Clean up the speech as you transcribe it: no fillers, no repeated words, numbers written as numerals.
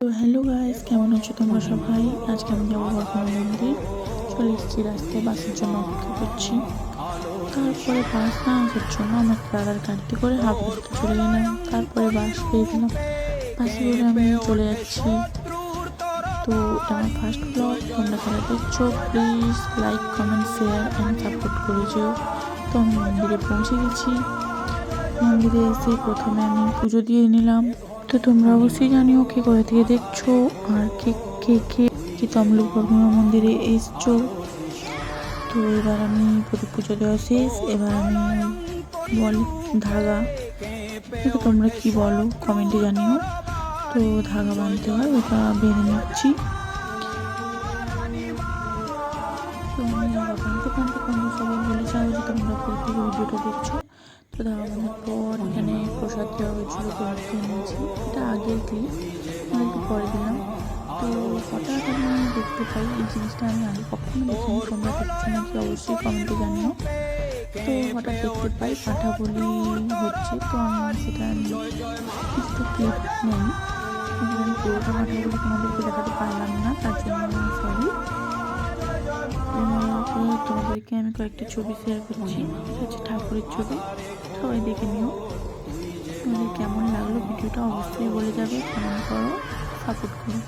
তো hello guys, কেমন আছো তোমরা সবাই? আজকে আমি যাবো বর্ধমান মন্দির। চলে এসেছি রাস্তায়, বাসের জন্য অপেক্ষা করছি। তারপরে বাস না আসার জন্য আমার দাদার গাড়িতে করে হাবড়াতে চলে গেলাম। তারপরে বাস পেয়ে গেলাম, বাসে করে আমি চলে যাচ্ছি। তো এটা আমার ফার্স্ট ব্লগ। তোমরা যারা দেখছো please like, comment, share and support করে যেও। তো আমি মন্দিরে পৌঁছে গেছি। মন্দিরে এসে প্রথমে আমি পুজো দিয়ে নিলাম। তো তোমরা অবশ্যই জানিও কে কোথা থেকে দেখছো আর কে কে কে কি তমলুক বর্ধমান মন্দিরে এসছো। তো এবার আমি প্রদীপ পুজো দেওয়া শেষ। এবার আমি বল ধাগা, এটা তোমরা কি বলো কমেন্টে জানিও। তো ধাগা বাঁধতে হয়, ওটা বেঁধে নিচ্ছি। তো আমি ধাগা বাঁধতে বাঁধতে তোমরা সবাই বলে যাও যে তোমরা কোথা থেকে ভিডিওটা দেখছো। তো ধাগা বাঁধার পর এখানে প্রসাদ দেওয়া হয়েছিল, প্রসাদ খেয়ে নিয়েছি। এটা আগের ক্লিপ, আমি একটু পরে দিলাম। তো হঠাৎ আমি দেখতে পাই এই জিনিসটা, আমি আগে কখনো দেখিনি। তোমরা দেখছো নাকি অবশ্যই কমেন্টে জানিও। তো হঠাৎ দেখতে পাই পাঠা বলি হচ্ছে। তো আমি সেটা কিছু ক্লিপ নেই, কিন্তু আমি পুরোটা পাঠা বলি তোমাদেরকে দেখাতে পারলাম না, তার জন্য সরি। তোমাদেরকে আমি কয়েকটা ছবি শেয়ার করছি। এটা হচ্ছে ঠাকুরের ছবি, সবাই দেখে নিও। তোমাদের কেমন লাগলো ভিডিওটা অবশ্যই বলে যাবে, কমেন্ট করো, সাপোর্ট করো।